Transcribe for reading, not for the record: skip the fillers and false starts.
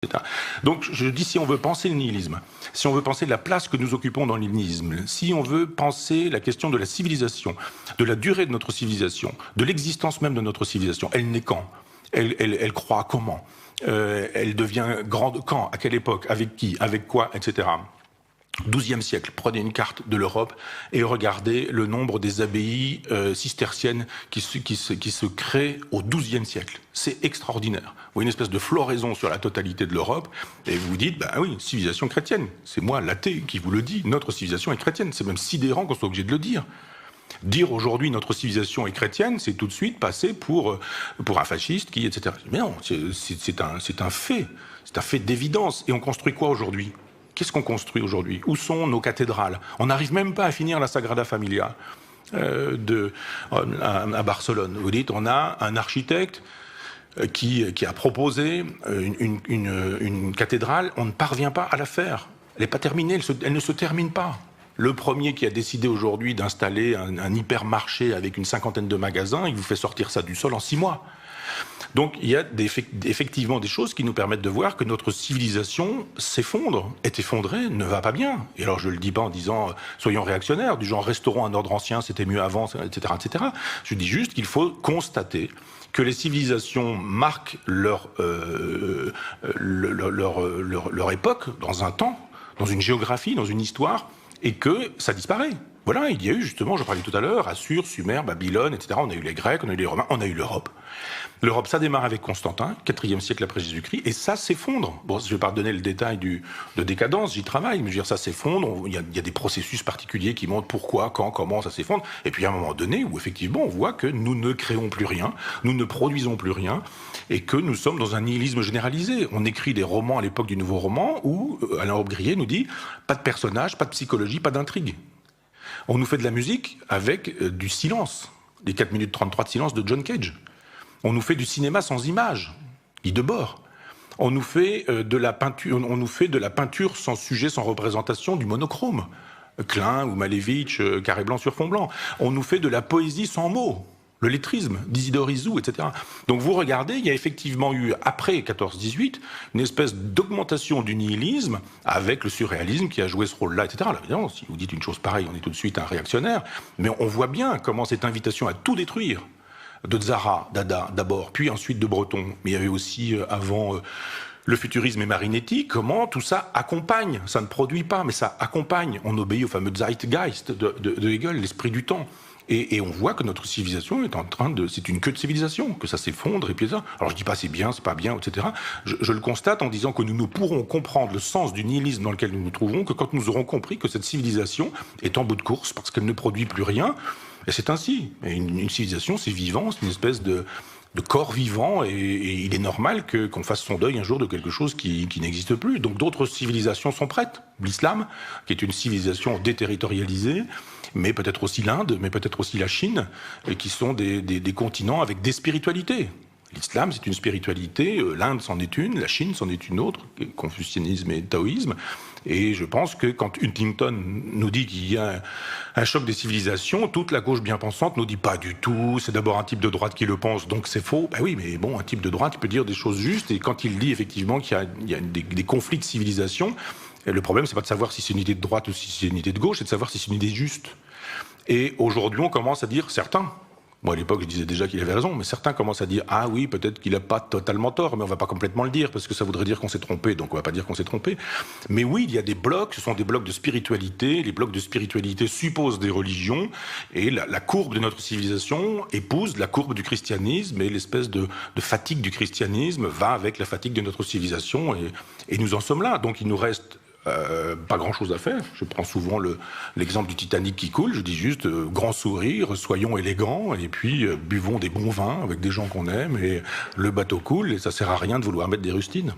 etc. Donc je dis, si on veut penser le nihilisme, si on veut penser la place que nous occupons dans le nihilisme, si on veut penser la question de la civilisation, de la durée de notre civilisation, de l'existence même de notre civilisation, elle naît quand ? Elle croît comment ? Elle devient grande quand ? À quelle époque ? Avec qui ? Avec quoi ? Etc. XIIe siècle, prenez une carte de l'Europe et regardez le nombre des abbayes cisterciennes qui se créent au XIIe siècle. C'est extraordinaire. Vous voyez une espèce de floraison sur la totalité de l'Europe et vous vous dites, bah oui, civilisation chrétienne. C'est moi, l'athée, qui vous le dis, notre civilisation est chrétienne. C'est même sidérant qu'on soit obligé de le dire. Dire aujourd'hui notre civilisation est chrétienne, c'est tout de suite passer pour un fasciste qui, etc. Mais non, c'est un fait. C'est un fait d'évidence. Et on construit quoi aujourd'hui ? Qu'est-ce qu'on construit aujourd'hui ? Où sont nos cathédrales ? On n'arrive même pas à finir la Sagrada Familia à Barcelone. Vous dites, on a un architecte qui a proposé une cathédrale, on ne parvient pas à la faire. Elle n'est pas terminée, elle ne se termine pas. Le premier qui a décidé aujourd'hui d'installer un hypermarché avec une cinquantaine de magasins, il vous fait sortir ça du sol en 6 mois. Donc il y a effectivement des choses qui nous permettent de voir que notre civilisation s'effondre, est effondrée, ne va pas bien. Et alors je ne le dis pas en disant soyons réactionnaires, du genre restaurons un ordre ancien, c'était mieux avant, etc., etc. Je dis juste qu'il faut constater que les civilisations marquent leur époque dans un temps, dans une géographie, dans une histoire, et que ça disparaît. Voilà, il y a eu justement, je parlais tout à l'heure, Assur, Sumer, Babylone, etc. On a eu les Grecs, on a eu les Romains, on a eu l'Europe. L'Europe, ça démarre avec Constantin, 4e siècle après Jésus-Christ, et ça s'effondre. Bon, je ne vais pas donner le détail de décadence, j'y travaille, mais je veux dire, ça s'effondre, il y a des processus particuliers qui montrent pourquoi, quand, comment ça s'effondre, et puis à un moment donné où effectivement on voit que nous ne créons plus rien, nous ne produisons plus rien, et que nous sommes dans un nihilisme généralisé. On écrit des romans à l'époque du Nouveau Roman où Alain Aube-Grillet nous dit « pas de personnage, pas de psychologie, pas d'intrigue ». On nous fait de la musique avec du silence, les 4 minutes 33 de silence de John Cage. On nous fait du cinéma sans images, Guy Debord. On nous fait de la peinture sans sujet, sans représentation, du monochrome. Klein ou Malevich, carré blanc sur fond blanc. On nous fait de la poésie sans mots, le lettrisme d'Isidore Isou, etc. Donc vous regardez, il y a effectivement eu, après 14-18, une espèce d'augmentation du nihilisme avec le surréalisme qui a joué ce rôle-là, etc. Alors évidemment, si vous dites une chose pareille, on est tout de suite un réactionnaire, mais on voit bien comment cette invitation à tout détruire, de Tzara, Dada d'abord, puis ensuite de Breton, mais il y avait aussi avant le futurisme et Marinetti, comment tout ça accompagne, ça ne produit pas, mais ça accompagne, on obéit au fameux Zeitgeist de Hegel, l'esprit du temps. Et on voit que notre civilisation est en train de... C'est une queue de civilisation, que ça s'effondre, et puis ça... Alors je dis pas c'est bien, c'est pas bien, etc. Je le constate en disant que nous ne pourrons comprendre le sens du nihilisme dans lequel nous nous trouvons que quand nous aurons compris que cette civilisation est en bout de course, parce qu'elle ne produit plus rien. Et c'est ainsi. Et une civilisation, c'est vivant, c'est une espèce de corps vivant, et il est normal qu'on fasse son deuil un jour de quelque chose qui n'existe plus. Donc d'autres civilisations sont prêtes. L'islam, qui est une civilisation déterritorialisée, mais peut-être aussi l'Inde, mais peut-être aussi la Chine, et qui sont des continents avec des spiritualités. L'islam, c'est une spiritualité, l'Inde c'en est une, la Chine c'en est une autre, confucianisme et taoïsme. Et je pense que quand Huntington nous dit qu'il y a un choc des civilisations, toute la gauche bien pensante nous dit pas du tout, c'est d'abord un type de droite qui le pense, donc c'est faux. Ben oui, mais bon, un type de droite peut dire des choses justes, et quand il dit effectivement qu'il y a des conflits de civilisation, le problème c'est pas de savoir si c'est une idée de droite ou si c'est une idée de gauche, c'est de savoir si c'est une idée juste. Et aujourd'hui on commence à dire, certains, moi à l'époque je disais déjà qu'il avait raison, mais certains commencent à dire ah oui, peut-être qu'il n'a pas totalement tort, mais on va pas complètement le dire parce que ça voudrait dire qu'on s'est trompé, donc on va pas dire qu'on s'est trompé. Mais oui, il y a des blocs, ce sont des blocs de spiritualité, les blocs de spiritualité supposent des religions, et la courbe de notre civilisation épouse la courbe du christianisme, et l'espèce de fatigue du christianisme va avec la fatigue de notre civilisation, et nous en sommes là. Donc il nous reste pas grand-chose à faire. Je prends souvent l'exemple du Titanic qui coule. Je dis juste grand sourire, soyons élégants, et puis buvons des bons vins avec des gens qu'on aime, et le bateau coule, et ça sert à rien de vouloir mettre des rustines.